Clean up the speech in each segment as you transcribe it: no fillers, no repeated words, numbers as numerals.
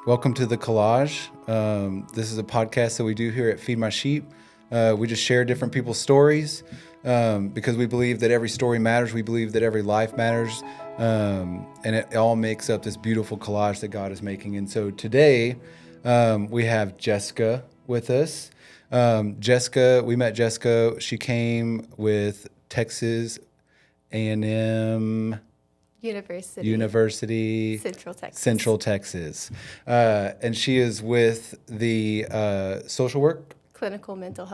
Welcome to the Collage. This is a podcast that we do here at Feed My Sheep. We just share different people's stories because we believe that every story matters. We believe that every life matters. And it all makes up this beautiful collage that God is making. And so today we have Jessica with us. We met Jessica. She came with Texas A&M University, Central Texas. And she is with the social work, clinical mental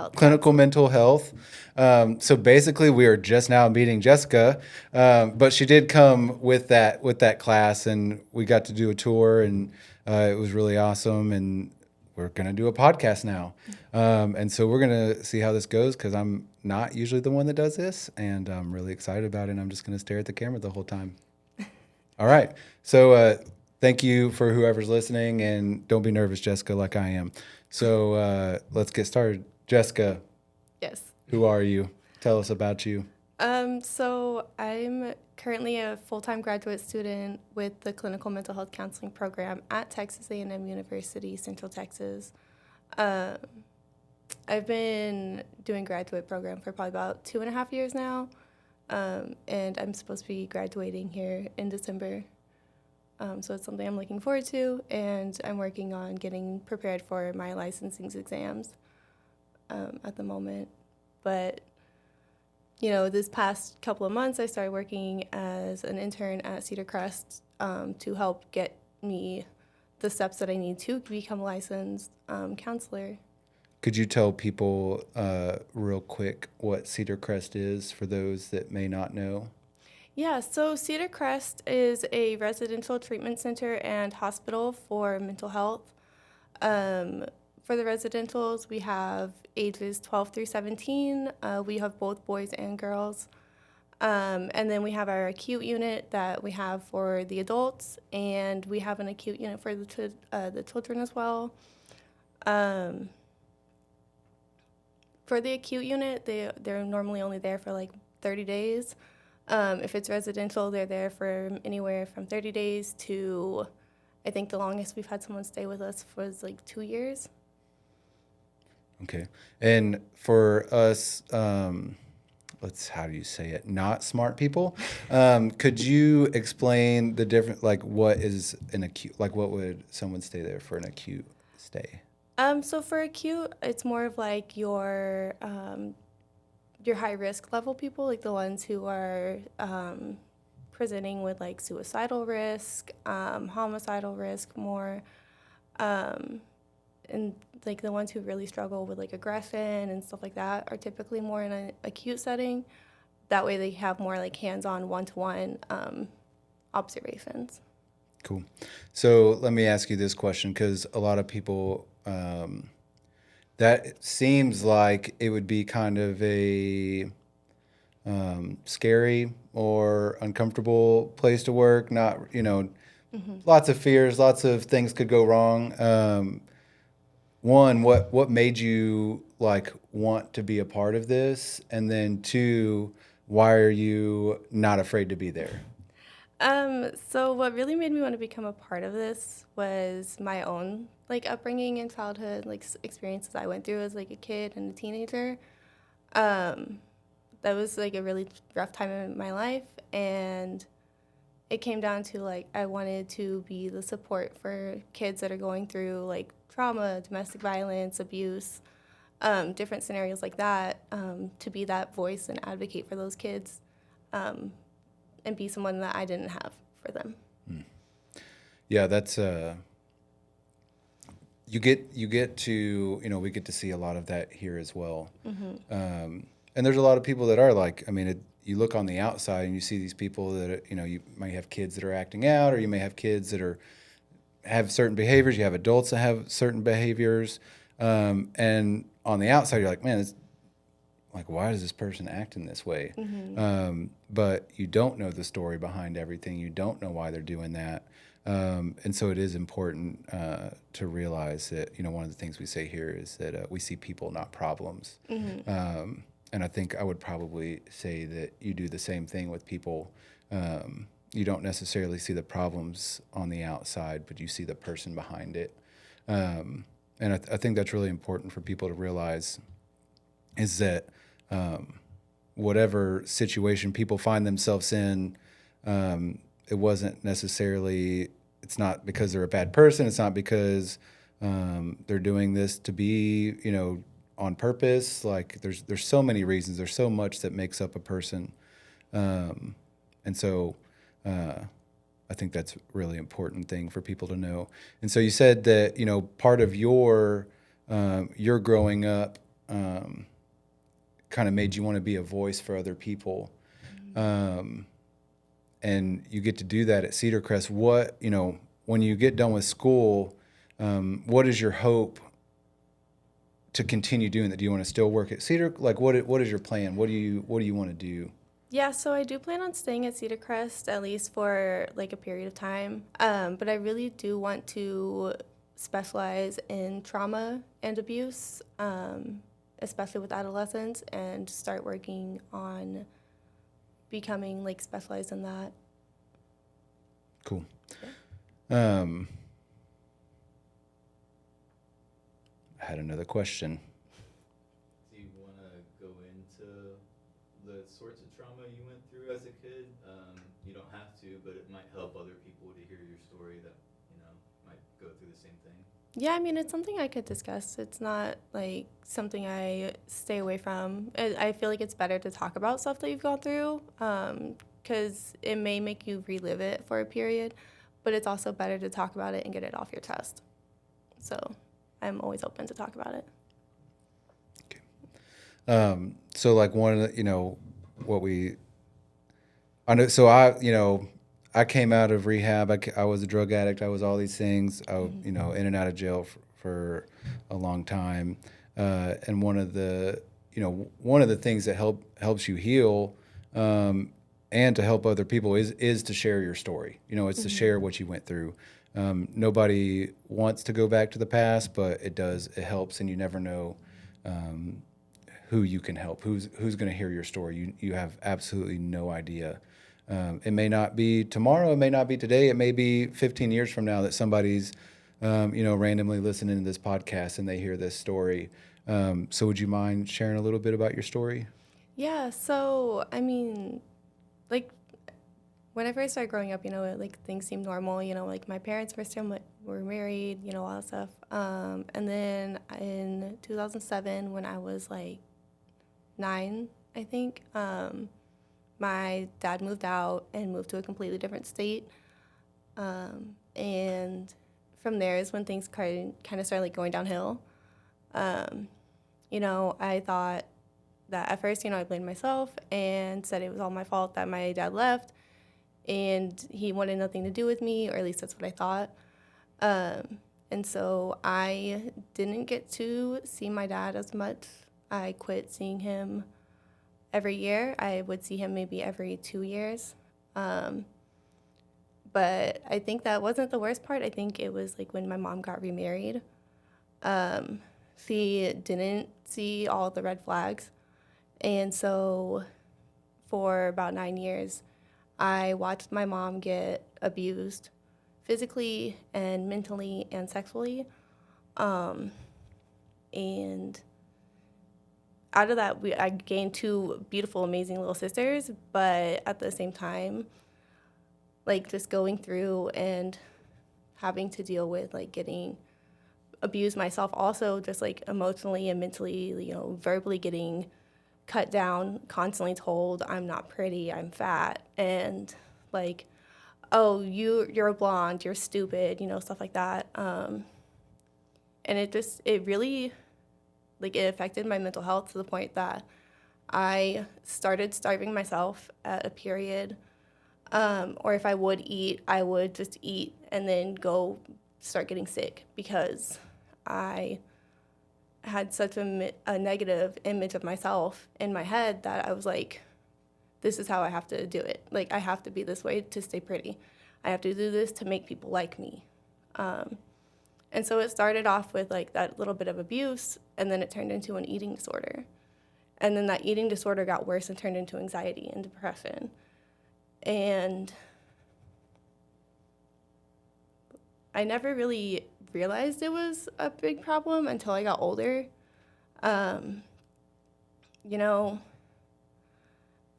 health. So basically, we are just now meeting Jessica, but she did come with that class, and we got to do a tour, and it was really awesome. And we're gonna do a podcast now, and so we're gonna see how this goes because I'm not usually the one that does this, and I'm really excited about it. And I'm just gonna stare at the camera the whole time. All right. So thank you for whoever's listening, and don't be nervous, Jessica, like I am. So let's get started. Jessica. Yes. Who are you? Tell us about you. So I'm currently a full-time graduate student with the Clinical Mental Health Counseling Program at Texas A&M University, Central Texas. I've been doing graduate program for probably about 2.5 years now. And I'm supposed to be graduating here in December. So it's something I'm looking forward to, and I'm working on getting prepared for my licensing exams at the moment. But, this past couple of months, I started working as an intern at Cedar Crest to help get me the steps that I need to become a licensed counselor. Could you tell people real quick what Cedar Crest is for those that may not know? Yeah, so Cedar Crest is a residential treatment center and hospital for mental health. For the residentials, we have ages 12 through 17. We have both boys and girls. And then we have our acute unit that we have for the adults, and we have an acute unit for the children as well. For the acute unit, they're normally only there for like 30 days. If it's residential, they're there for anywhere from 30 days to, I think the longest we've had someone stay with us was like 2 years. Okay. And for us, how do you say it? Not smart people. Could you explain the different, like what is an acute, like what would someone stay there for an acute stay? So for acute, it's more of like your high risk level people, like the ones who are presenting with like suicidal risk, homicidal risk more, and like the ones who really struggle with like aggression and stuff like that are typically more in an acute setting. That way they have more like hands-on one-to-one observations. Cool. So let me ask you this question, because a lot of people, that seems like it would be kind of a scary or uncomfortable place to work. Not, lots of fears, lots of things could go wrong. One, what made you like want to be a part of this? And then two, why are you not afraid to be there? So what really made me want to become a part of this was my own like upbringing and childhood, like experiences I went through as like a kid and a teenager. That was like a really rough time in my life, and it came down to like I wanted to be the support for kids that are going through like trauma, domestic violence, abuse, different scenarios like that, to be that voice and advocate for those kids. And be someone that I didn't have for them. Yeah, that's you get to we get to see a lot of that here as well. Mm-hmm. And there's a lot of people that are like, you look on the outside and you see these people that you might have kids that are acting out, or you may have kids that have certain behaviors. You have adults that have certain behaviors, and on the outside you're like, man, it's like, why does this person act in this way? Mm-hmm. But you don't know the story behind everything. You don't know why they're doing that. And so it is important to realize that, one of the things we say here is that we see people, not problems. Mm-hmm. And I think I would probably say that you do the same thing with people. you don't necessarily see the problems on the outside, but you see the person behind it. And I think that's really important for people to realize is that whatever situation people find themselves in, it wasn't necessarily, it's not because they're a bad person. It's not because they're doing this to be, on purpose. Like there's so many reasons. There's so much that makes up a person. And so I think that's a really important thing for people to know. And so you said that, part of your growing up kind of made you want to be a voice for other people. And you get to do that at Cedar Crest. What, when you get done with school, what is your hope to continue doing that? Do you want to still work at Cedar? Like, what is your plan? What do you want to do? Yeah, so I do plan on staying at Cedar Crest at least for like a period of time. But I really do want to specialize in trauma and abuse, especially with adolescents, and start working on becoming like specialized in that. Cool. Yeah. I had another question. Do you want to go into the sorts of trauma you went through as a kid? You don't have to, but it might help other people to hear your story that, might go through the same thing. Yeah, I mean, it's something I could discuss. It's not like something I stay away from. I feel like it's better to talk about stuff that you've gone through because it may make you relive it for a period, but it's also better to talk about it and get it off your chest. So I'm always open to talk about it. Okay. So like one of the, I know, so I came out of rehab. I was a drug addict. I was all these things. In and out of jail for a long time. And one of the things that helps you heal, and to help other people is to share your story. It's to share what you went through. Nobody wants to go back to the past, but it helps, and you never know who you can help, who's going to hear your story. You have absolutely no idea. It may not be tomorrow, it may not be today, it may be 15 years from now that somebody's randomly listening to this podcast and they hear this story. So would you mind sharing a little bit about your story? Yeah, so I mean, like when I first started growing up, like things seemed normal, like my parents were married, all that stuff. And then in 2007, when I was like 9, I think, my dad moved out and moved to a completely different state. And from there is when things kind of started like going downhill. I thought that at first, I blamed myself and said it was all my fault that my dad left and he wanted nothing to do with me, or at least that's what I thought. And so I didn't get to see my dad as much. I quit seeing him every year. I would see him maybe every 2 years. But I think that wasn't the worst part. I think it was like when my mom got remarried. She didn't see all the red flags. And so for about 9 years, I watched my mom get abused physically and mentally and sexually. And out of that, I gained 2 beautiful, amazing little sisters, but at the same time, like just going through and having to deal with like getting abused myself, also just like emotionally and mentally, verbally getting cut down, constantly told I'm not pretty, I'm fat, and like, oh, you're a blonde, you're stupid, stuff like that. And it really, like, it affected my mental health to the point that I started starving myself at a period. Or if I would eat, I would just eat and then go start getting sick because I had such a negative image of myself in my head that I was like, this is how I have to do it. Like, I have to be this way to stay pretty. I have to do this to make people like me. And so it started off with like that little bit of abuse, and then it turned into an eating disorder. And then that eating disorder got worse and turned into anxiety and depression. And I never really realized it was a big problem until I got older. Um, you know,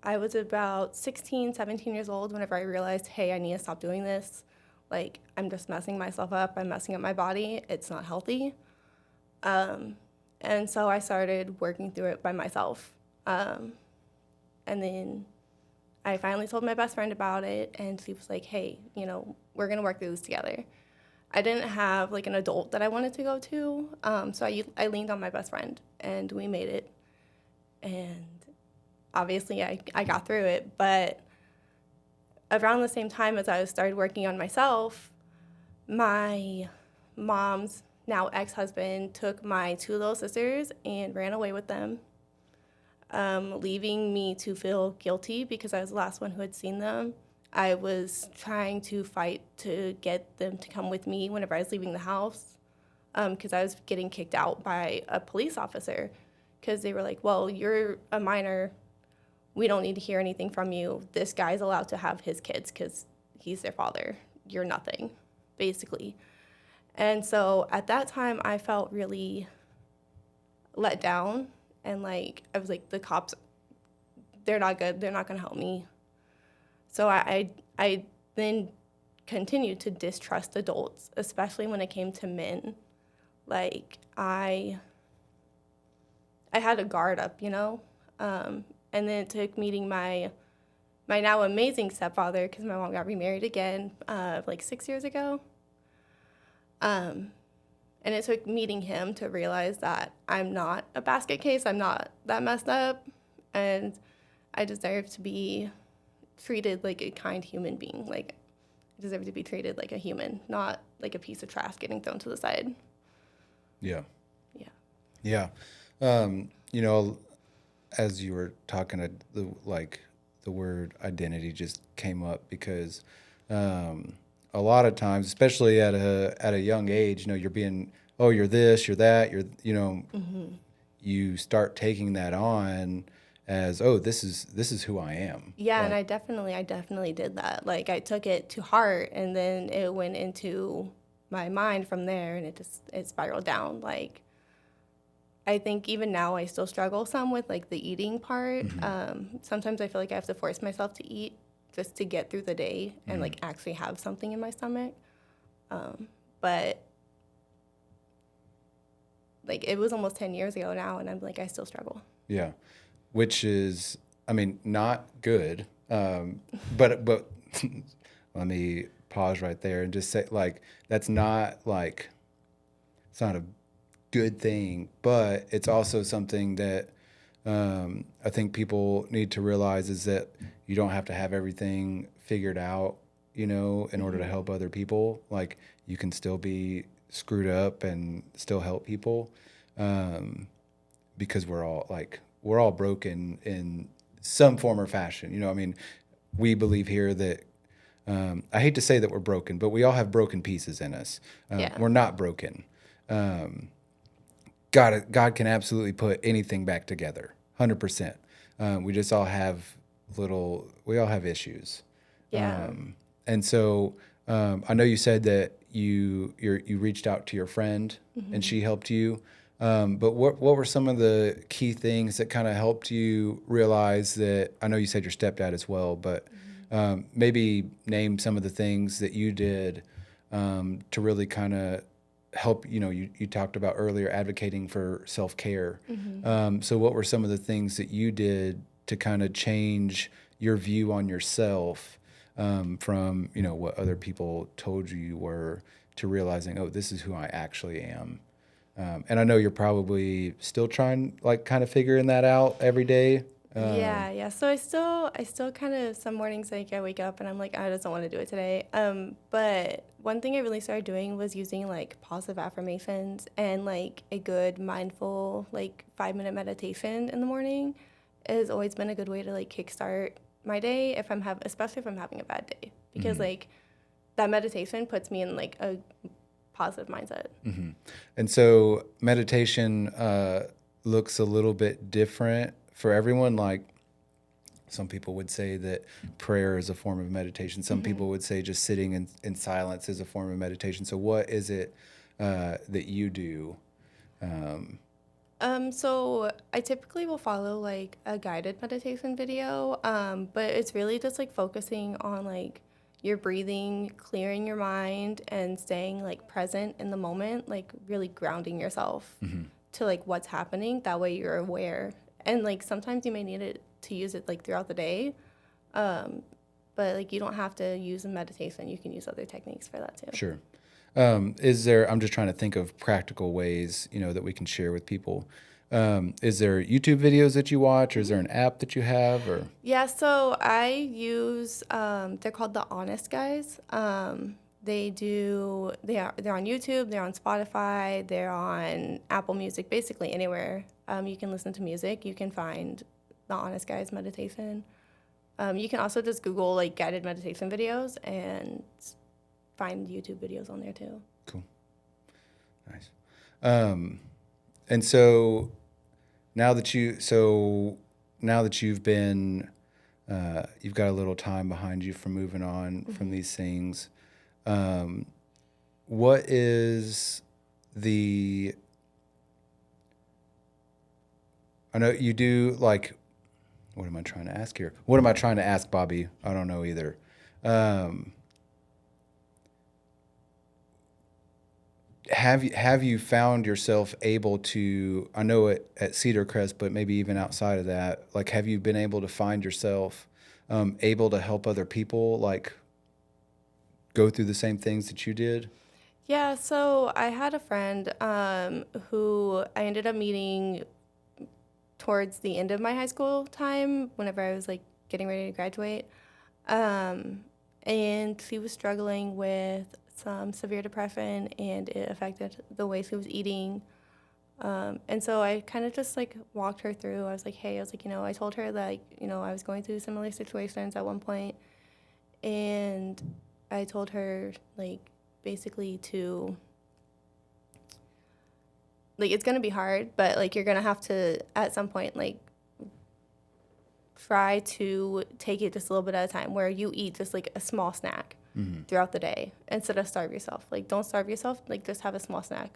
I was about 16, 17 years old whenever I realized, hey, I need to stop doing this. Like, I'm just messing myself up. I'm messing up my body. It's not healthy. And so I started working through it by myself. And then I finally told my best friend about it, and she was like, hey, we're going to work through this together. I didn't have like an adult that I wanted to go to, so I leaned on my best friend, and we made it. And obviously, I got through it. But around the same time as I started working on myself, my mom's now ex-husband took my two little sisters and ran away with them, leaving me to feel guilty because I was the last one who had seen them. I was trying to fight to get them to come with me whenever I was leaving the house, because I was getting kicked out by a police officer because they were like, well, you're a minor. We don't need to hear anything from you. This guy's allowed to have his kids because he's their father. You're nothing, basically. And so at that time, I felt really let down. And like, I was like, the cops, they're not good. They're not going to help me. So I then continued to distrust adults, especially when it came to men. Like, I had a guard up, and then it took meeting my now amazing stepfather, because my mom got remarried again like 6 years ago. And it took meeting him to realize that I'm not a basket case. I'm not that messed up. And I deserve to be treated like a kind human being. Like, I deserve to be treated like a human, not like a piece of trash getting thrown to the side. Yeah. Yeah. Yeah. As you were talking, the word identity just came up because a lot of times, especially at a young age, you're being, oh, you're this, you're that, you start taking that on as, oh, this is who I am. Yeah, and I definitely did that. Like, I took it to heart, and then it went into my mind from there, and it spiraled down. Like, I think even now I still struggle some with like the eating part. Sometimes I feel like I have to force myself to eat just to get through the day and like actually have something in my stomach. But like, it was almost 10 years ago now, and I'm like, I still struggle. Yeah. Which is, I mean, not good. But let me pause right there and just say, like, that's not like, it's not a good thing, but it's also something that I think people need to realize is that you don't have to have everything figured out, in order to help other people. Like, you can still be screwed up and still help people, because we're all broken in some form or fashion. I mean, we believe here that I hate to say that we're broken, but we all have broken pieces in us. Yeah. We're not broken. God can absolutely put anything back together, 100%. We just all have we all have issues. Yeah. And so I know you said that you reached out to your friend and she helped you. But what were some of the key things that kind of helped you realize that? I know you said your stepdad as well, but maybe name some of the things that you did to really kind of help. You talked about earlier advocating for self-care. So what were some of the things that you did to kind of change your view on yourself from what other people told you were, to realizing, oh, this is who I actually am? And I know you're probably still trying, like, kind of figuring that out every day. Yeah. So I still kind of, some mornings like I wake up and I'm like, I just don't want to do it today. But one thing I really started doing was using like positive affirmations and like a good mindful like 5-minute meditation in the morning. It has always been a good way to like kickstart my day especially if I'm having a bad day, because like that meditation puts me in like a positive mindset. And so meditation looks a little bit different for everyone. Like, Some people would say that prayer is a form of meditation. Some people would say just sitting in silence is a form of meditation. So what is it that you do? So I typically will follow like a guided meditation video, but it's really just like focusing on like your breathing, clearing your mind, and staying like present in the moment, like really grounding yourself to like what's happening. That way you're aware, and like sometimes you may need it to use it like throughout the day, but like you don't have to use a meditation. You can use other techniques for that too. Sure. I'm just trying to think of practical ways, that we can share with people. Is there YouTube videos that you watch, or is there an app that you have, or? Yeah, so I use they're called the Honest Guys. They're on YouTube, they're on Spotify, they're on Apple Music, basically anywhere you can listen to music, you can find the Honest Guys meditation. You can also just Google like guided meditation videos and find YouTube videos on there too. Cool. Nice. And so now that you've been, you've got a little time behind you from moving on from these things. What is I know you do like, what am I trying to ask here? What am I trying to ask, Bobby? I don't know either. Have you found yourself able to, I know at Cedar Crest, but maybe even outside of that, like, have you been able to find yourself able to help other people, like, go through the same things that you did? Yeah, so I had a friend who I ended up meeting towards the end of my high school time, whenever I was like getting ready to graduate. And she was struggling with some severe depression, and it affected the way she was eating. And so I kind of just like walked her through. I was like, hey, I told her that, I was going through similar situations at one point, and I told her like basically to like it's gonna be hard, but like you're gonna have to at some point like try to take it just a little bit at a time, where you eat just like a small snack throughout the day instead of starve yourself. Like don't starve yourself, like just have a small snack.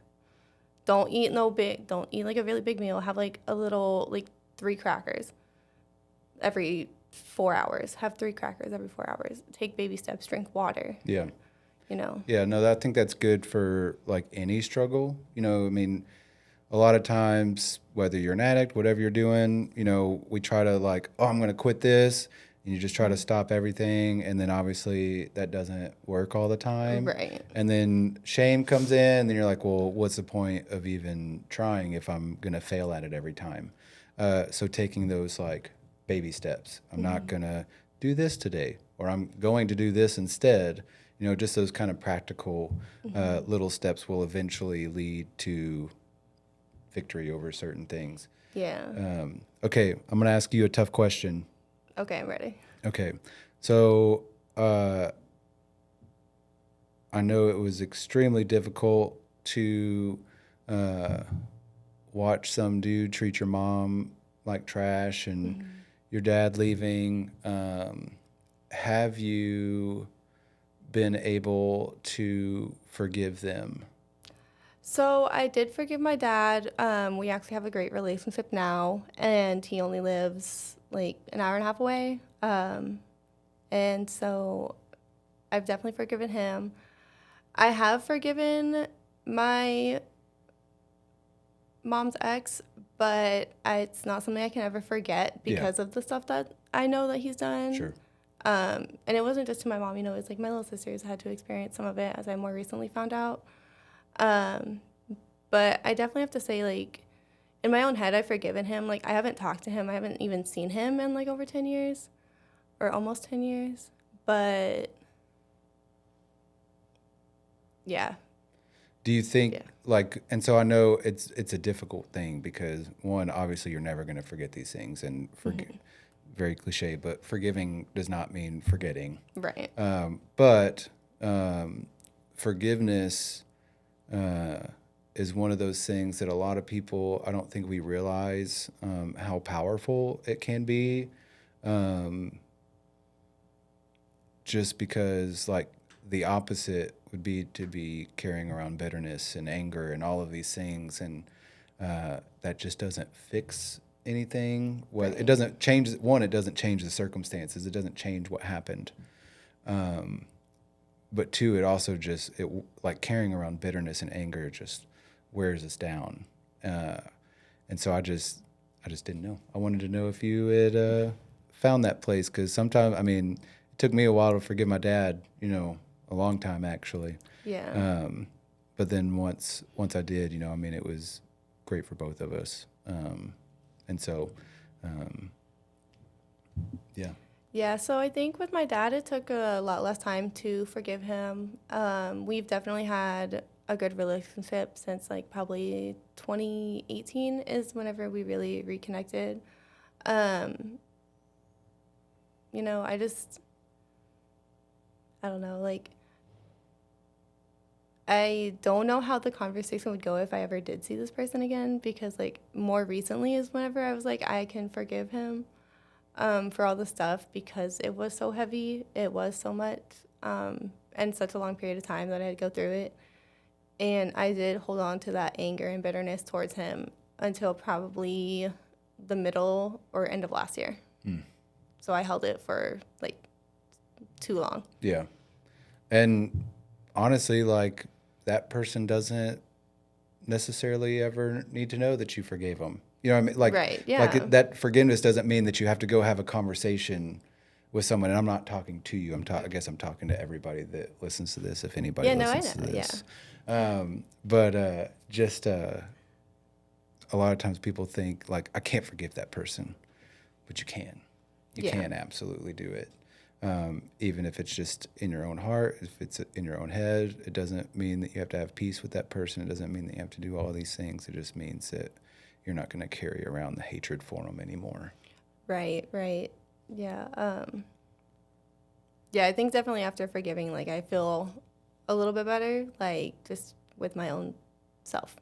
Don't eat like a really big meal. Have like a little, like 3 crackers every 4 hours. Have 3 crackers every 4 hours. Take baby steps, drink water. Yeah. Yeah, No, I think that's good for like any struggle. I mean, a lot of times, whether you're an addict, whatever you're doing, we try to like, oh, I'm going to quit this. And you just try to stop everything. And then obviously that doesn't work all the time. Right. And then shame comes in. And then you're like, well, what's the point of even trying if I'm going to fail at it every time? So taking those like baby steps. I'm not going to do this today, or I'm going to do this instead. Just those kind of practical little steps will eventually lead to victory over certain things. Yeah. Okay, I'm going to ask you a tough question. Okay, I'm ready. Okay, so I know it was extremely difficult to watch some dude treat your mom like trash and your dad leaving. Have you been able to forgive them? So I did forgive my dad. We actually have a great relationship now, and he only lives like an hour and a half away. And so I've definitely forgiven him. I have forgiven my mom's ex, but it's not something I can ever forget because of the stuff that I know that he's done. Sure. And it wasn't just to my mom, it's like my little sisters had to experience some of it, as I more recently found out. But I definitely have to say, like, in my own head, I've forgiven him. Like, I haven't talked to him. I haven't even seen him in, like, over 10 years or almost 10 years. But, yeah. Do you think, like, and so I know it's a difficult thing because, one, obviously you're never going to forget these things, and very cliche, but forgiving does not mean forgetting. Right. But forgiveness is one of those things that a lot of people, I don't think we realize how powerful it can be. just because like the opposite would be to be carrying around bitterness and anger and all of these things, and that just doesn't fix anything. Well, it doesn't change. One, it doesn't change the circumstances. It doesn't change what happened. But two, it also just like carrying around bitterness and anger just wears us down. And so I just didn't know. I wanted to know if you had found that place, because sometimes, I mean, it took me a while to forgive my dad. A long time actually. Yeah. But then once I did, I mean, it was great for both of us. And so, yeah. Yeah, so I think with my dad, it took a lot less time to forgive him. We've definitely had a good relationship since like probably 2018 is whenever we really reconnected. I don't know, like, I don't know how the conversation would go if I ever did see this person again, because like more recently is whenever I was like, I can forgive him for all the stuff, because it was so heavy, it was so much, and such a long period of time that I had to go through it. And I did hold on to that anger and bitterness towards him until probably the middle or end of last year. So I held it for like too long. Yeah. And honestly, like, that person doesn't necessarily ever need to know that you forgave them. You know what I mean? Like, Right, yeah. that forgiveness doesn't mean that you have to go have a conversation with someone. And I'm not talking to you. I guess I'm talking to everybody that listens to this, if anybody Yeah, no, I listens know, to yeah. this. But just a lot of times people think, like, I can't forgive that person. But you can. You Yeah. can absolutely do it. Even if it's just in your own heart, if it's in your own head, it doesn't mean that you have to have peace with that person. It doesn't mean that you have to do all these things. It just means that you're not going to carry around the hatred for them anymore. Right. Yeah. Yeah, I think definitely after forgiving, like, I feel a little bit better, like, just with my own self.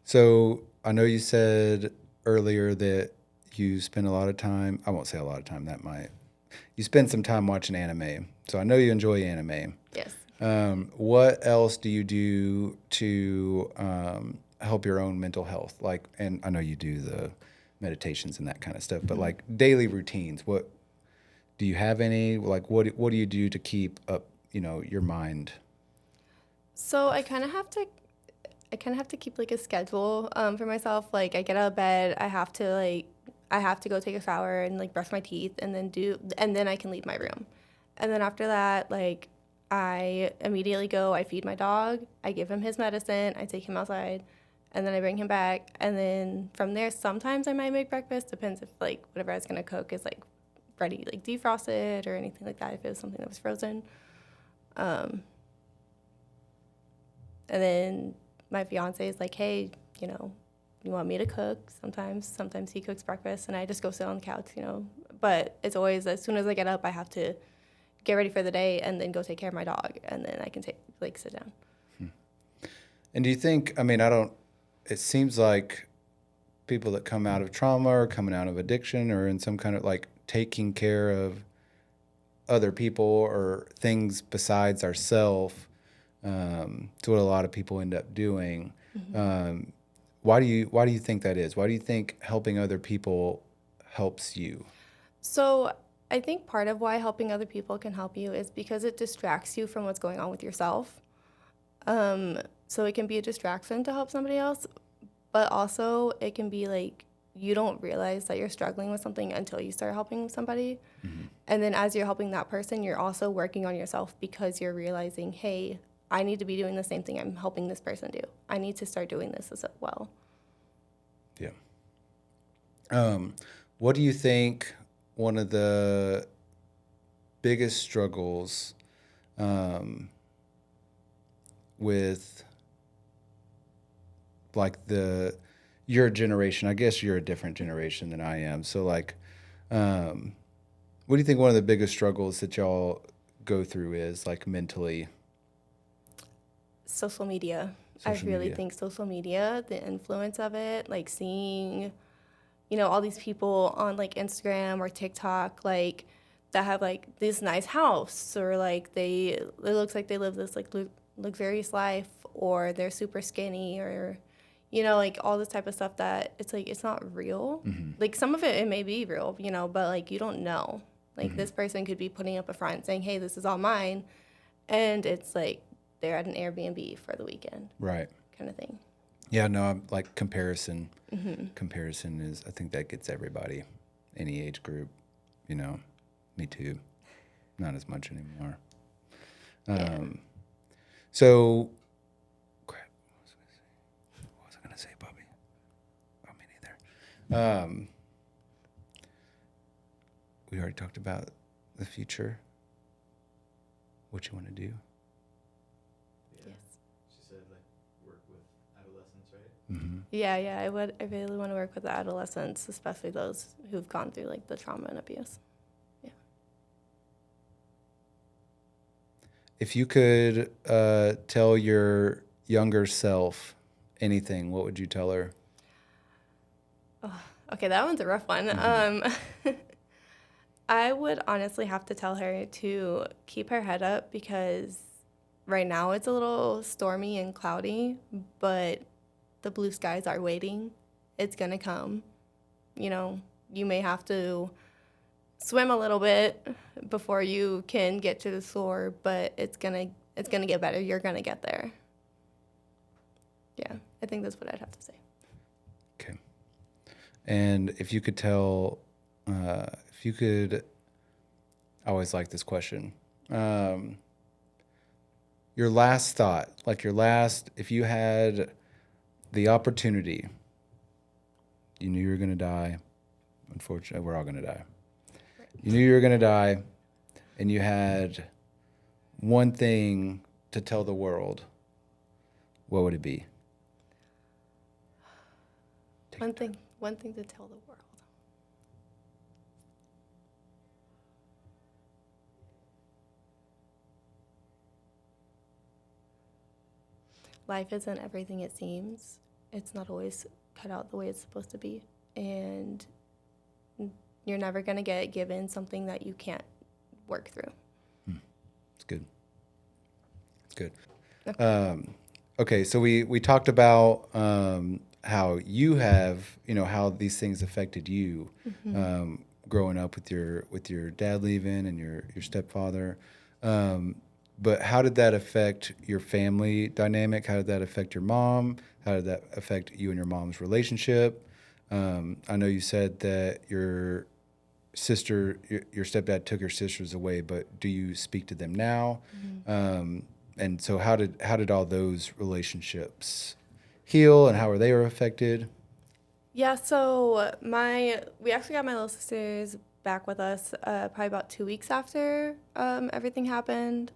So I know you said earlier that you spend a lot of time, I won't say a lot of time, you spend some time watching anime. So I know you enjoy anime. Yes. What else do you do to help your own mental health? Like, and I know you do the meditations and that kind of stuff, but like daily routines, what do you have any? Like, what do you do to keep up, your mind? So I kind of have to keep like a schedule for myself. Like I get out of bed, I have to go take a shower and like brush my teeth and then I can leave my room. And then after that, like I immediately I feed my dog, I give him his medicine, I take him outside, and then I bring him back. And then from there, sometimes I might make breakfast. Depends if like whatever I was gonna cook is like ready, like defrosted or anything like that. If it was something that was frozen. And then my fiance is like, hey, you want me to cook? Sometimes he cooks breakfast, and I just go sit on the couch. But it's always, as soon as I get up, I have to get ready for the day and then go take care of my dog, and then I can sit down. And do you think, it seems like people that come out of trauma or coming out of addiction or in some kind of like taking care of other people or things besides ourselves, it's what a lot of people end up doing. Why do you think that is? Why do you think helping other people helps you? So I think part of why helping other people can help you is because it distracts you from what's going on with yourself. So it can be a distraction to help somebody else, but also it can be like you don't realize that you're struggling with something until you start helping somebody. And then as you're helping that person, you're also working on yourself because you're realizing, hey, I need to be doing the same thing I'm helping this person do. I need to start doing this as well. Yeah. What do you think one of the biggest struggles with like your generation? I guess you're a different generation than I am. So like, what do you think one of the biggest struggles that y'all go through is, like, mentally? Social media. Social I really media. think social media, the influence of it, like seeing, all these people on like Instagram or TikTok, like that have like this nice house, or like it looks like they live this like luxurious life, or they're super skinny, or like all this type of stuff that it's like it's not real. Like some of it may be real, but like you don't know. Like this person could be putting up a front saying, "Hey, this is all mine," and it's like they're at an Airbnb for the weekend, Right. kind of thing. Yeah, no, I'm like comparison. Comparison is, I think that gets everybody, any age group, me too. Not as much anymore. So, crap, what was I going to say, Bobby? Oh, me neither. We already talked about the future, what you want to do. Yeah. Yes. She said like work with adolescents, right? Mm-hmm. Yeah, I really want to work with the adolescents, especially those who've gone through like the trauma and abuse. Yeah. If you could tell your younger self anything, what would you tell her? Okay, that one's a rough one. I would honestly have to tell her to keep her head up, because right now it's a little stormy and cloudy, but the blue skies are waiting. It's gonna come. You may have to swim a little bit before you can get to the shore, but it's gonna get better. You're gonna get there. Yeah, I think that's what I'd have to say. Okay. And if you could tell, I always like this question. Your last thought, if you had the opportunity, you knew you were going to die. Unfortunately, we're all going to die. Right. You knew you were going to die, and you had one thing to tell the world. What would it be? One thing to tell the world. Life isn't everything it seems. It's not always cut out the way it's supposed to be. And you're never going to get given something that you can't work through. It's good. It's good. Okay, so we talked about how you have, how these things affected you growing up with your dad leaving and your stepfather. But how did that affect your family dynamic? How did that affect your mom? How did that affect you and your mom's relationship? I know you said that your stepdad took your sisters away, but do you speak to them now? And so how did all those relationships heal, and how were they affected? Yeah, so we actually got my little sisters back with us probably about 2 weeks after everything happened.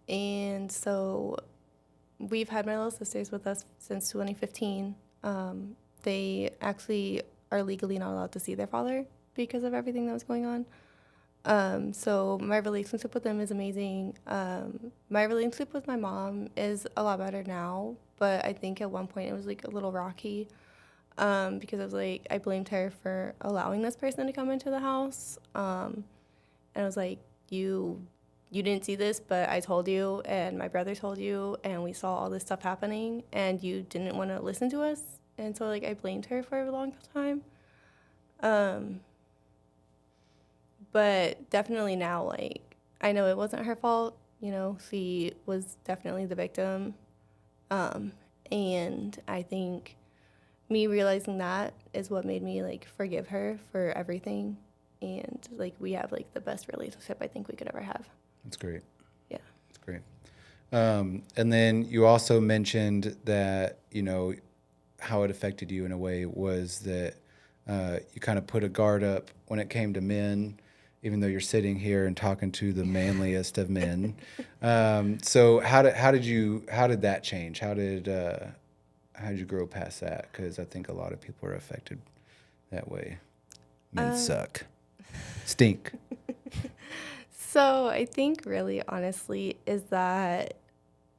And so we've had my little sisters with us since 2015. They actually are legally not allowed to see their father because of everything that was going on. So my relationship with them is amazing. My relationship with my mom is a lot better now, but I think at one point it was like a little rocky because I blamed her for allowing this person to come into the house. And I was like, you didn't see this, but I told you, and my brother told you, and we saw all this stuff happening, and you didn't want to listen to us. And so I blamed her for a long time. But definitely now, I know it wasn't her fault. She was definitely the victim. And I think me realizing that is what made me, forgive her for everything. And, we have, the best relationship I think we could ever have. That's great. Yeah. That's great. And then you also mentioned that, how it affected you in a way was that you kind of put a guard up when it came to men, even though you're sitting here and talking to the manliest of men. So how did that change? How did you grow past that? Because I think a lot of people are affected that way. Men suck, stink. So I think really honestly is that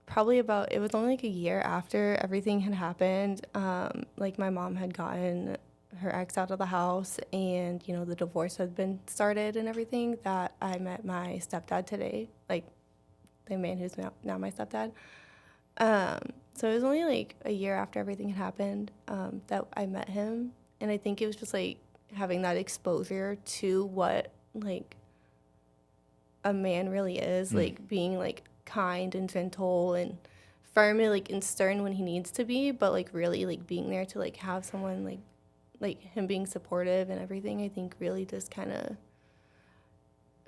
probably it was only a year after everything had happened. My mom had gotten her ex out of the house and, you know, the divorce had been started and everything, that I met my stepdad today, like the man who's now my stepdad. So it was only like a year after everything had happened that I met him. And I think it was just like having that exposure to what like a man really is, like being like kind and gentle and firm and like and stern when he needs to be, but like really like being there to like have someone like him being supportive and everything, I think really just kind of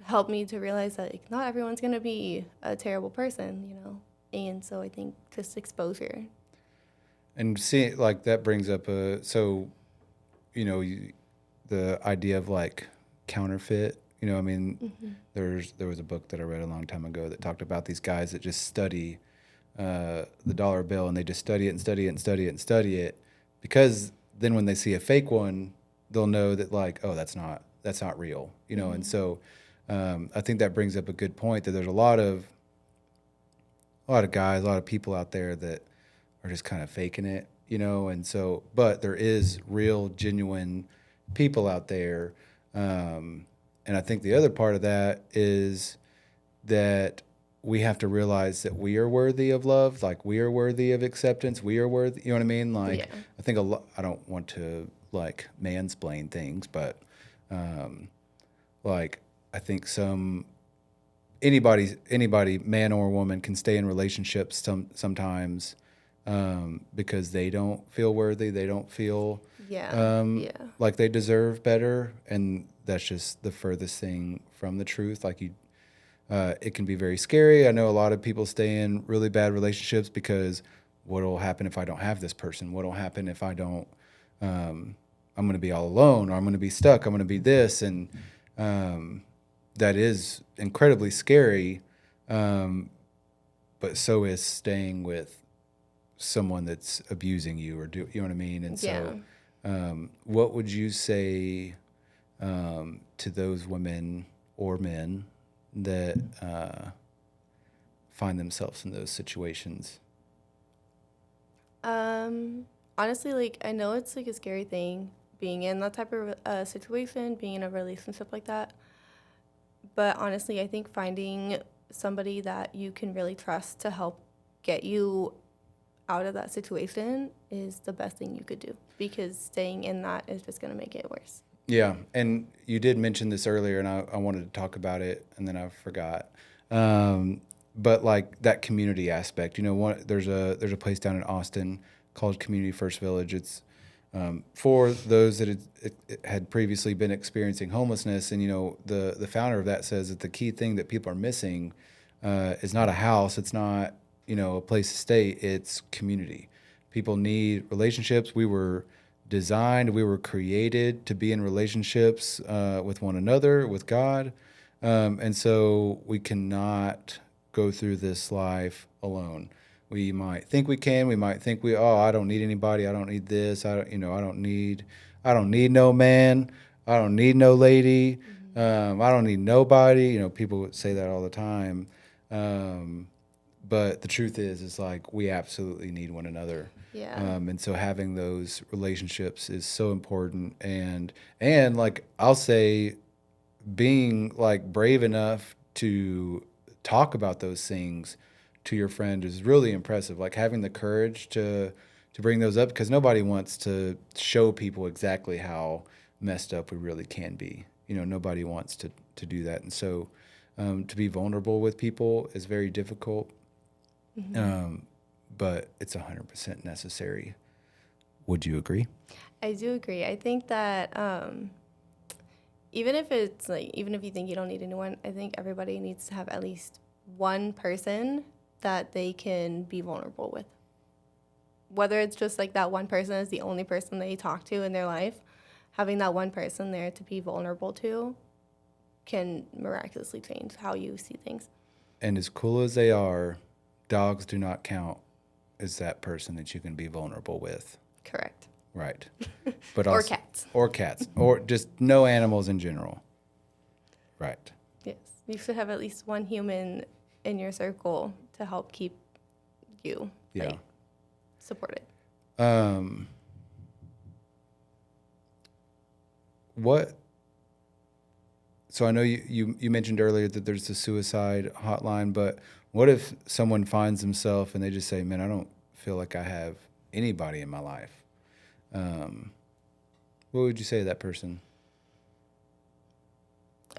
helped me to realize that like not everyone's gonna be a terrible person, you know. And so I think just exposure. And see, like that brings up so, you know, the idea of like counterfeit. You know, I mean, there was a book that I read a long time ago that talked about these guys that just study the dollar bill, and they just study it and study it and study it and study it, because then when they see a fake one, they'll know that like, oh, that's not real. You know, and so I think that brings up a good point, that there's a lot of guys, a lot of people out there that are just kind of faking it, you know, and so, but there is real, genuine people out there. And I think the other part of that is that we have to realize that we are worthy of love, like we are worthy of acceptance, we are worthy, you know what I mean? Like, Yeah. I think I don't want to like mansplain things, but like I think anybody, man or woman, can stay in relationships sometimes because they don't feel worthy, they don't feel Yeah. Yeah. like they deserve better, and that's just the furthest thing from the truth. Like it can be very scary. I know a lot of people stay in really bad relationships because what will happen if I don't have this person? What will happen if I don't? I'm going to be all alone, or I'm going to be stuck. I'm going to be this, and that is incredibly scary. But so is staying with someone that's abusing you, or you know what I mean? And Yeah. so, what would you say to those women or men that find themselves in those situations? Honestly, like I know it's like a scary thing being in that type of situation, being in a relationship like that. But honestly, I think finding somebody that you can really trust to help get you out of that situation is the best thing you could do, because staying in that is just going to make it worse. Yeah, and you did mention this earlier, and I wanted to talk about it, and then I forgot. But like that community aspect, you know, there's a place down in Austin called Community First Village. It's for those that had previously been experiencing homelessness, and you know, the founder of that says that the key thing that people are missing is not a house, it's not, you know, a place to stay, it's community. People need relationships. We were created to be in relationships with one another, with God. And so we cannot go through this life alone. We might think we can. We might think I don't need anybody. I don't need this. I don't need no man. I don't need no lady. I don't need nobody. You know, people would say that all the time. But the truth is like we absolutely need one another. Yeah. And so having those relationships is so important. And like I'll say, being like brave enough to talk about those things to your friend is really impressive. Like having the courage to bring those up, because nobody wants to show people exactly how messed up we really can be. You know, nobody wants to do that. And so to be vulnerable with people is very difficult. But it's 100% necessary. Would you agree? I do agree. I think that even if it's like, even if you think you don't need anyone, I think everybody needs to have at least one person that they can be vulnerable with. Whether it's just like that one person is the only person they talk to in their life, having that one person there to be vulnerable to can miraculously change how you see things. And as cool as they are, dogs do not count as that person that you can be vulnerable with. Correct. Right. But Or also, cats. Or cats. Or just no animals in general. Right. Yes. You should have at least one human in your circle to help keep you Yeah. like supported. what? So I know you mentioned earlier that there's the suicide hotline, but what if someone finds themselves and they just say, "Man, I don't feel like I have anybody in my life." What would you say to that person?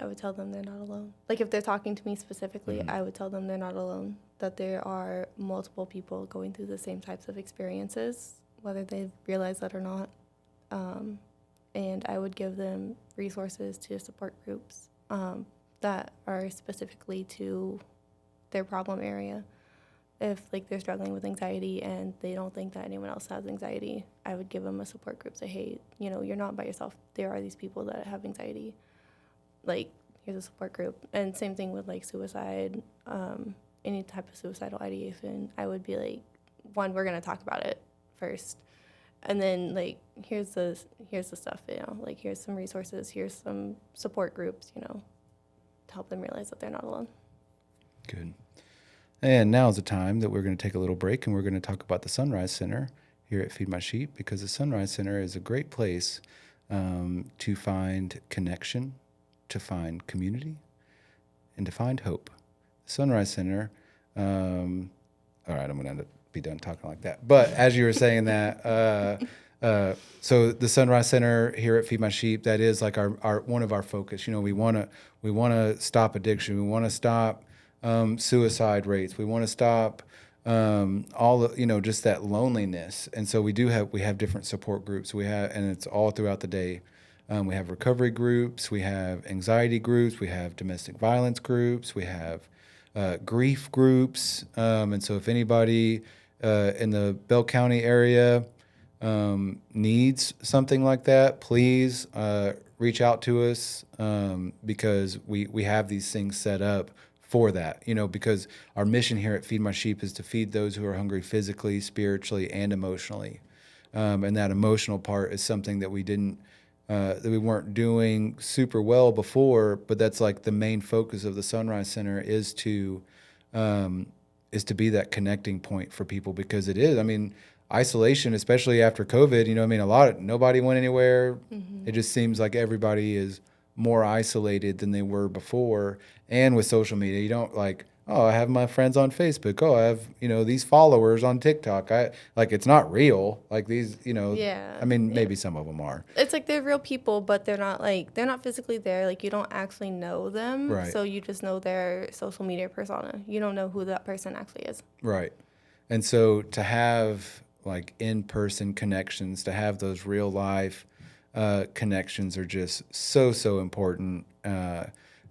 I would tell them they're not alone. Like if they're talking to me specifically, I would tell them they're not alone, that there are multiple people going through the same types of experiences, whether they realize that or not. And I would give them resources to support groups that are specifically to their problem area. If like they're struggling with anxiety and they don't think that anyone else has anxiety, I would give them a support group. Say, hey, you're not by yourself. There are these people that have anxiety. Like, here's a support group. And same thing with like suicide, any type of suicidal ideation. I would be like, one, we're gonna talk about it first, and then like here's the stuff, like here's some resources, here's some support groups, to help them realize that they're not alone. Good. And now's the time that we're going to take a little break and we're going to talk about the Sunrise Center here at Feed My Sheep, because the Sunrise Center is a great place to find connection, to find community, and to find hope. The Sunrise Center, all right, I'm going to be done talking like that. But as you were saying that, so the Sunrise Center here at Feed My Sheep, that is like our one of our focus. We want to stop addiction. We want to stop suicide rates. We want to stop just that loneliness. And so we have different support groups. And it's all throughout the day. We have recovery groups. We have anxiety groups. We have domestic violence groups. We have grief groups. And so if anybody in the Bell County area needs something like that, please reach out to us, because we have these things set up for that, because our mission here at Feed My Sheep is to feed those who are hungry physically, spiritually, and emotionally. And that emotional part is something that that we weren't doing super well before, but that's like the main focus of the Sunrise Center is to be that connecting point for people, because it is. I mean, isolation, especially after COVID, nobody went anywhere. Mm-hmm. It just seems like everybody is more isolated than they were before. And with social media, you don't like, oh, I have my friends on Facebook. Oh, I have, these followers on TikTok. It's not real. Like these, Yeah. I mean, maybe some of them are. It's like they're real people, but they're not physically there. Like you don't actually know them. Right. So you just know their social media persona. You don't know who that person actually is. Right. And so to have like in-person connections, to have those real life connections are just so important.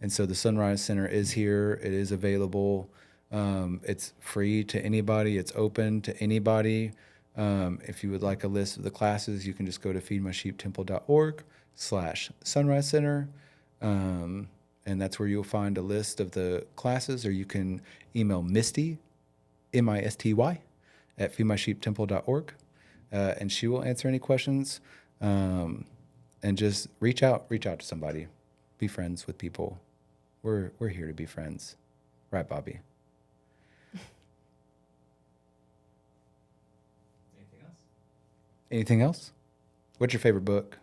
And so the Sunrise Center is here. It is available. It's free to anybody. It's open to anybody. If you would like a list of the classes, you can just go to feedmysheeptemple.org/Sunrise Center. And that's where you'll find a list of the classes, or you can email Misty, MISTY, at feedmysheeptemple.org. And she will answer any questions. And just reach out to somebody. Be friends with people. We're here to be friends. Right, Bobby? Anything else? What's your favorite book?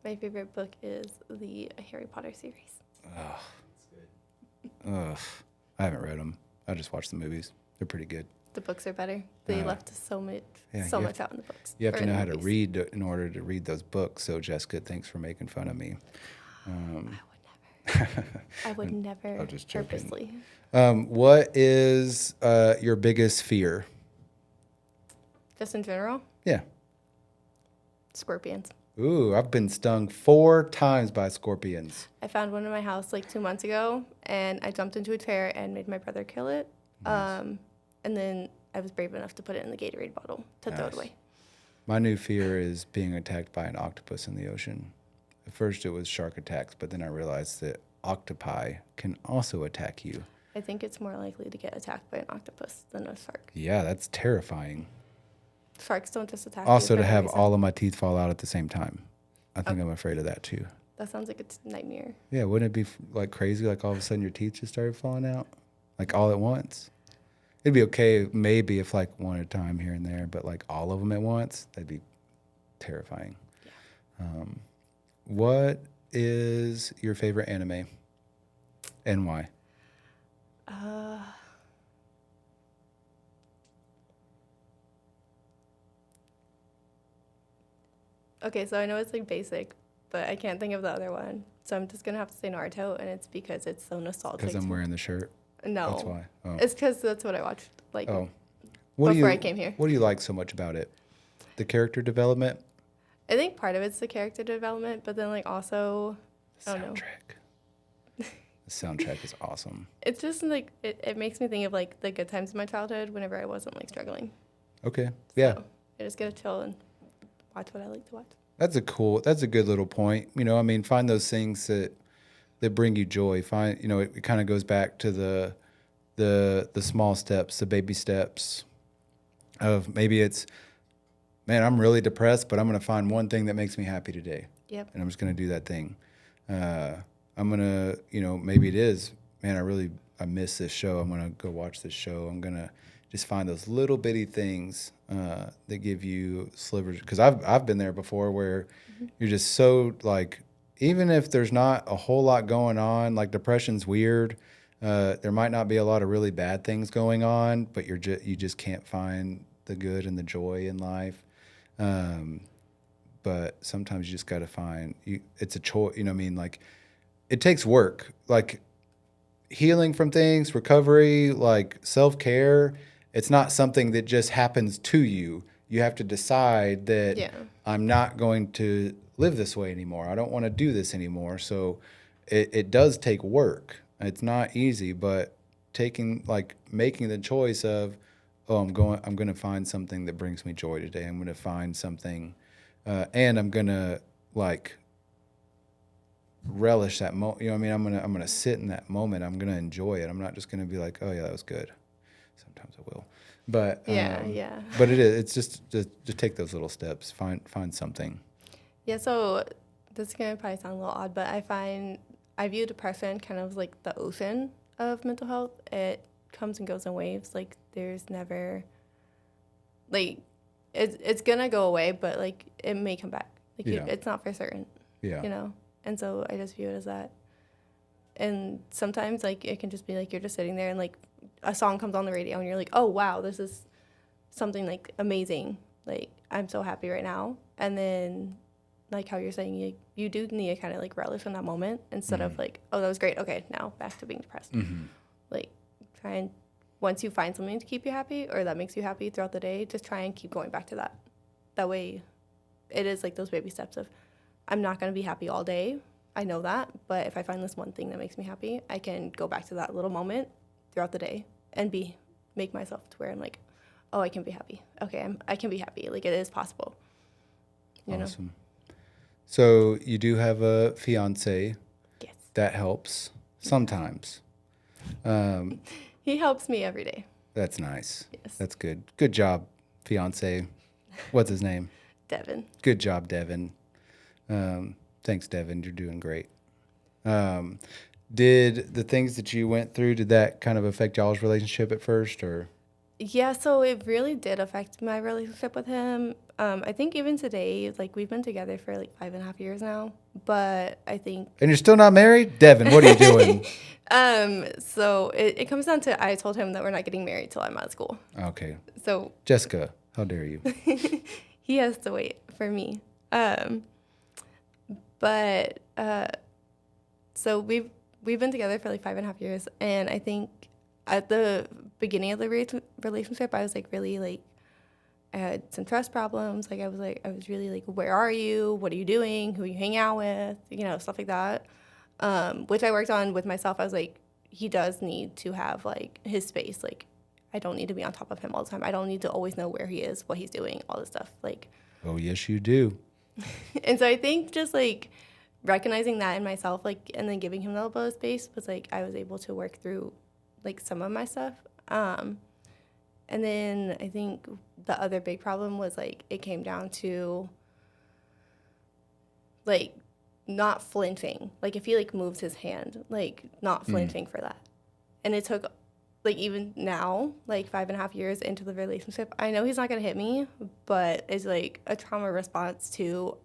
My favorite book is the Harry Potter series. Ugh. Ugh. I haven't read them. I just watched the movies. They're pretty good. The books are better. They left so much out in the books. You have to know how to read in order to read those books. So, Jessica, thanks for making fun of me. I would never. I'm just joking. Purposely. What is your biggest fear? Just in general? Yeah. Scorpions. Ooh, I've been stung 4 times by scorpions. I found one in my house like 2 months ago, and I jumped into a chair and made my brother kill it. Nice. And then I was brave enough to put it in the Gatorade bottle to throw it away. My new fear is being attacked by an octopus in the ocean. At first it was shark attacks, but then I realized that octopi can also attack you. I think it's more likely to get attacked by an octopus than a shark. Yeah, that's terrifying. Sharks don't just attack also, you. to have all of my teeth fall out at the same time. I think I'm afraid of that too. That sounds like it's a nightmare. Yeah, wouldn't it be like crazy? Like all of a sudden your teeth just started falling out? Like all at once? It'd be okay maybe if like one at a time here and there, but like all of them at once, that'd be terrifying. What is your favorite anime and why? Uh, okay, so I know it's like basic, but I can't think of the other one. So I'm just gonna have to say Naruto, and it's because it's so nostalgic. Because I'm to me. wearing the shirt. No, That's why. Oh. it's because that's what I watched like Oh. before I came here. What do you like so much about it? The character development? I think part of it's the character development, but then like also, The I don't know. soundtrack. The soundtrack is awesome. It's just like it makes me think of like the good times of my childhood whenever I wasn't like struggling. Okay. Yeah. So I just get to chill and watch what I like to watch. That's a good little point. You know, I mean, find those things that bring you joy. Find, you know, it kind of goes back to the small steps, the baby steps of maybe it's, man, I'm really depressed, but I'm going to find one thing that makes me happy today. Yep. And I'm just going to do that thing. I'm going to, you know, maybe it is, man, I miss this show. I'm going to go watch this show. I'm going to just find those little bitty things that give you slivers. Because I've been there before where you're just so like, even if there's not a whole lot going on, like depression's weird. There might not be a lot of really bad things going on, but you just can't find the good and the joy in life. But sometimes you just got to find it's a choice, you know what I mean? Like it takes work, like healing from things, recovery, like self-care. It's not something that just happens to you. You have to decide that Yeah. I'm not going to live this way anymore. I don't want to do this anymore. So it does take work. It's not easy, but making the choice of, oh, I'm going to find something that brings me joy today. I'm going to find something, and I'm going to like relish that moment. You know what I mean? I'm gonna sit in that moment. I'm gonna enjoy it. I'm not just gonna be like, oh yeah, that was good. Sometimes I will, but Yeah. But it's just take those little steps. Find something. Yeah, so this is going to probably sound a little odd, but I view depression kind of like the ocean of mental health. It comes and goes in waves. Like, there's never, like, it's going to go away, but, like, it may come back. Like, Yeah. it's not for certain, Yeah. you know? And so I just view it as that. And sometimes, like, it can just be, like, you're just sitting there and, like, a song comes on the radio and you're like, oh, wow, this is something, like, amazing. Like, I'm so happy right now. And then, like how you're saying, you do need to kind of, like, relish in that moment instead of, like, oh, that was great. Okay, now back to being depressed. Mm-hmm. Like, try and, once you find something to keep you happy or that makes you happy throughout the day, just try and keep going back to that. That way, it is, like, those baby steps of, I'm not going to be happy all day. I know that. But if I find this one thing that makes me happy, I can go back to that little moment throughout the day and make myself to where I'm like, oh, I can be happy. Okay, I can be happy. Like, it is possible. You Awesome. know? So you do have a fiance. Yes. That helps sometimes. He helps me every day. That's nice. Yes. That's good. Good job, fiance. What's his name? Devin. Good job, Devin. Thanks, Devin. You're doing great. Did the things that you went through, did that kind of affect y'all's relationship at first, or? Yeah, so it really did affect my relationship with him. I think even today, like, we've been together for like 5.5 years now, but I think. And you're still not married? Devin, what are you doing? So it comes down to, I told him that we're not getting married till I'm out of school. Okay. So Jessica, how dare you? he has to wait for me. But so we've been together for like 5.5 years, and I think at the beginning of the relationship, I was like really like, I had some trust problems. Like I was really like, where are you? What are you doing? Who are you hanging out with? You know, stuff like that. Which I worked on with myself. I was like, he does need to have like his space. Like, I don't need to be on top of him all the time. I don't need to always know where he is, what he's doing, all this stuff. Like, Oh, yes, you do. and so I think just like recognizing that in myself, like, and then giving him a little bit of space was like, I was able to work through like some of my stuff. And then I think the other big problem was like, it came down to like not flinching. Like if he like moves his hand, like not flinching for that. And it took like even now, like 5.5 years into the relationship, I know he's not gonna hit me, but it's like a trauma response to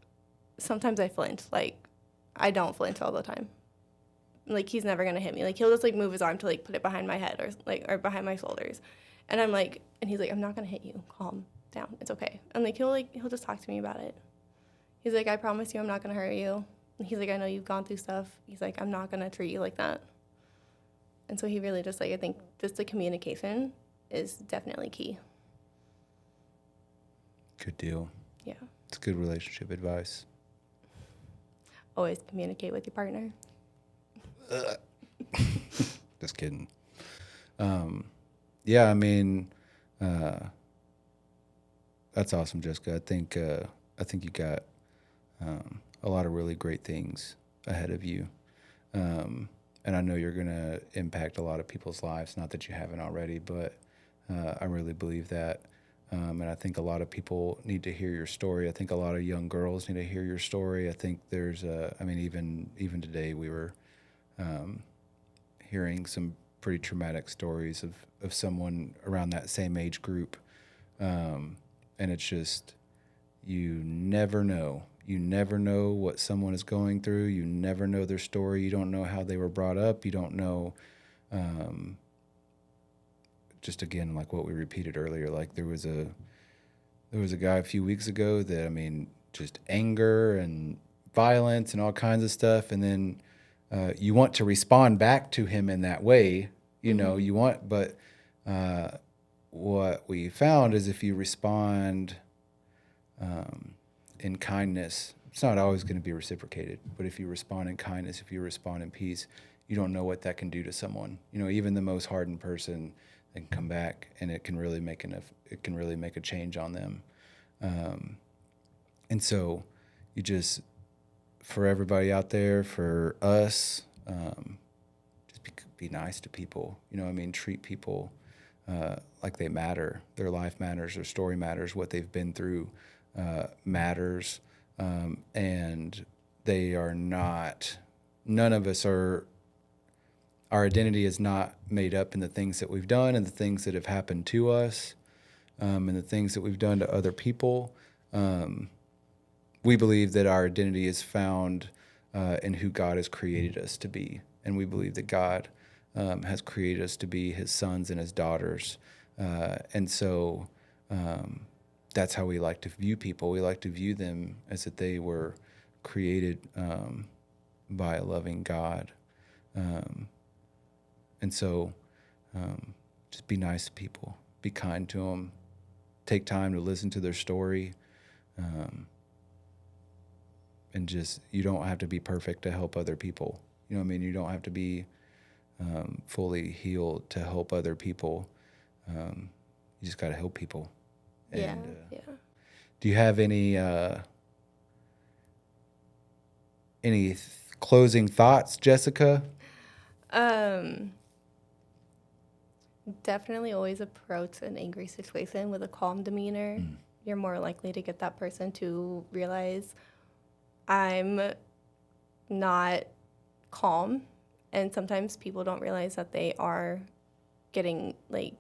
sometimes I flinch. Like, I don't flinch all the time. Like, he's never gonna hit me. Like, he'll just like move his arm to like put it behind my head or behind my shoulders, and I'm like, and he's like, I'm not gonna hit you. Calm down. It's okay. And like he'll just talk to me about it. He's like, I promise you, I'm not gonna hurt you. And he's like, I know you've gone through stuff. He's like, I'm not gonna treat you like that. And so he really just like, I think just the communication is definitely key. Good deal. Yeah. It's good relationship advice. Always communicate with your partner. Just kidding. Yeah, I mean, that's awesome, Jessica. I think you got a lot of really great things ahead of you, and I know you're gonna impact a lot of people's lives. Not that you haven't already, but I really believe that. And I think a lot of people need to hear your story. I think a lot of young girls need to hear your story. I think there's I mean, even today we were hearing some pretty traumatic stories of someone around that same age group. And it's just, you never know. You never know what someone is going through. You never know their story. You don't know how they were brought up. You don't know, just again, like what we repeated earlier, like there was a guy a few weeks ago that, I mean, just anger and violence and all kinds of stuff. And then you want to respond back to him in that way, you know, you want, but what we found is if you respond in kindness, it's not always going to be reciprocated, but if you respond in kindness, if you respond in peace, you don't know what that can do to someone. You know, even the most hardened person, they can come back and it can really make a change on them. And so you just, for everybody out there, for us, just be nice to people. You know what I mean? Treat people like they matter. Their life matters. Their story matters. What they've been through matters. And they are not, none of us are, our identity is not made up in the things that we've done and the things that have happened to us, and the things that we've done to other people. We believe that our identity is found in who God has created us to be. And we believe that God has created us to be his sons and his daughters. And so that's how we like to view people. We like to view them as that they were created by a loving God. And so just be nice to people, be kind to them, take time to listen to their story. And just, you don't have to be perfect to help other people. You know what I mean? You don't have to be fully healed to help other people. You just got to help people. And, Yeah. Do you have any closing thoughts, Jessica? Definitely always approach an angry situation with a calm demeanor. You're more likely to get that person to realize I'm not calm. And sometimes people don't realize that they are getting like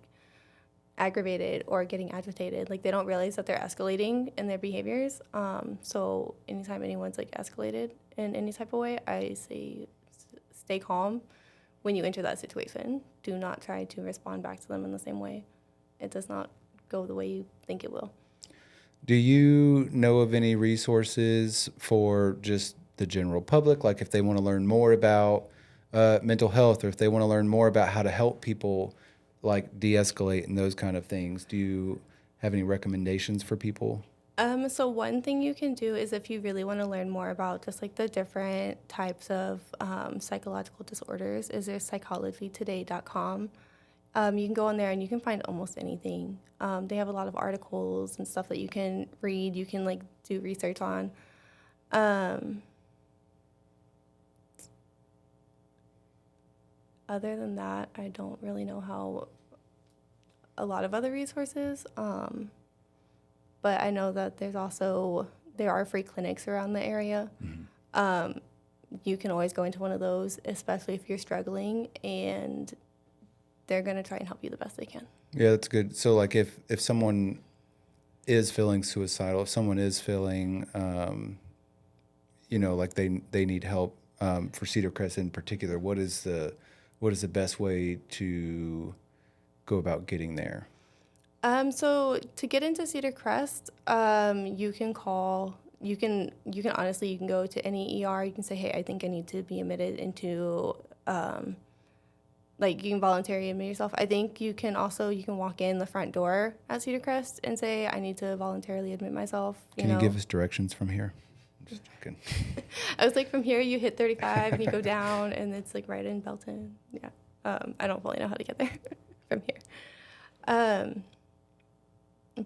aggravated or getting agitated. Like they don't realize that they're escalating in their behaviors. So anytime anyone's like escalated in any type of way, I say stay calm when you enter that situation. Do not try to respond back to them in the same way. It does not go the way you think it will. Do you know of any resources for just the general public? Like if they want to learn more about mental health, or if they want to learn more about how to help people like de-escalate and those kind of things, do you have any recommendations for people? So one thing you can do is if you really want to learn more about just like the different types of psychological disorders, is there's psychologytoday.com. You can go on there and you can find almost anything. They have a lot of articles and stuff that you can read. You can like do research on. Other than that, I don't really know how a lot of other resources. But I know that there are free clinics around the area. You can always go into one of those, especially if you're struggling, and they're going to try and help you the best they can. Yeah, that's good. So like if someone is feeling suicidal, if someone is feeling like they need help for Cedar Crest in particular, what is the best way to go about getting there? So to get into Cedar Crest, you can call. You can honestly, you can go to any ER. You can say, hey, I think I need to be admitted into. Like you can voluntarily admit yourself. I think you can walk in the front door at Cedar Crest and say, I need to voluntarily admit myself. Can you give us directions from here? I'm just joking. I was like, from here you hit 35 and you go down, and it's like right in Belton. Yeah. I don't fully know how to get there from here.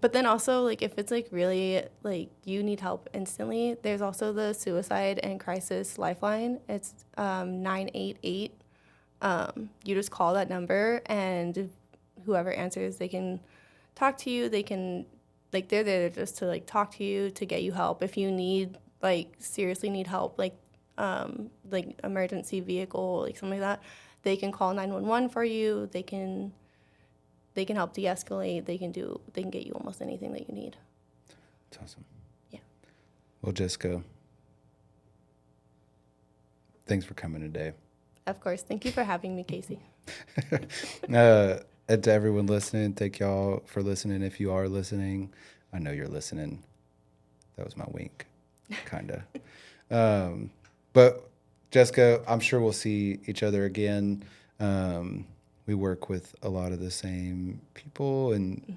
But then also, like, if it's like really like you need help instantly, there's also the Suicide and Crisis Lifeline. It's 988. You just call that number, and whoever answers, they can talk to you. They can, like, they're there just to like talk to you, to get you help if you need, like, seriously need help, like emergency vehicle, like something like that. They can call 911 for you. They can help de-escalate. They can get you almost anything that you need. That's awesome. Yeah. Well, Jessica, thanks for coming today. Of course. Thank you for having me, Casey. And to everyone listening, thank y'all for listening. If you are listening, I know you're listening. That was my wink, kind of. But Jessica, I'm sure we'll see each other again. We work with a lot of the same people, and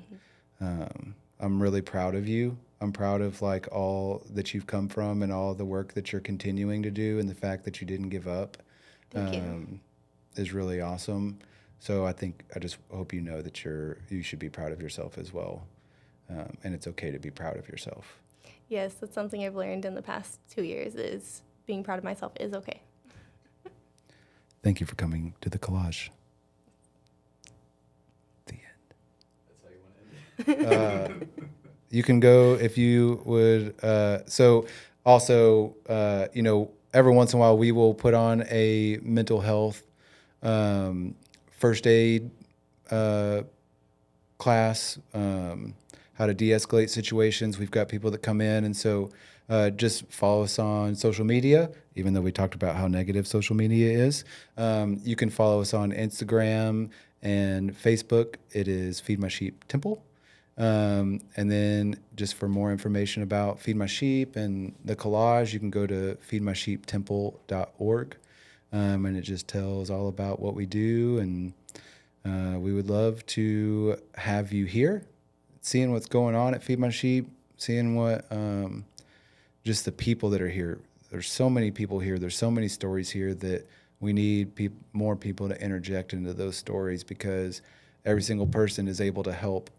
I'm really proud of you. I'm proud of like all that you've come from and all the work that you're continuing to do, and the fact that you didn't give up. Thank you. Is really awesome. So I just hope you know that you should be proud of yourself as well. And it's okay to be proud of yourself. Yes, that's something I've learned in the past 2 years, is being proud of myself is okay. Thank you for coming to the collage. The end. That's how you want to end it. You can go if you would. So also, every once in a while we will put on a mental health first aid class, how to de-escalate situations. We've got people that come in, and so just follow us on social media, even though we talked about how negative social media is. You can follow us on Instagram and Facebook. It is Feed My Sheep Temple. And then just for more information about Feed My Sheep and the collage, you can go to feedmysheeptemple.org. And it just tells all about what we do. And we would love to have you here, seeing what's going on at Feed My Sheep, seeing what, just the people that are here. There's so many people here. There's so many stories here that we need more people to interject into those stories, because every single person is able to help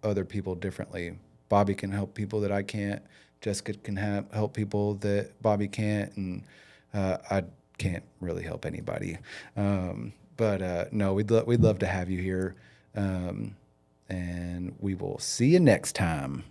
other people differently. Bobby can help people that I can't. Jessica can help people that Bobby can't, and I can't really help anybody. But no, we'd love to have you here, and we will see you next time.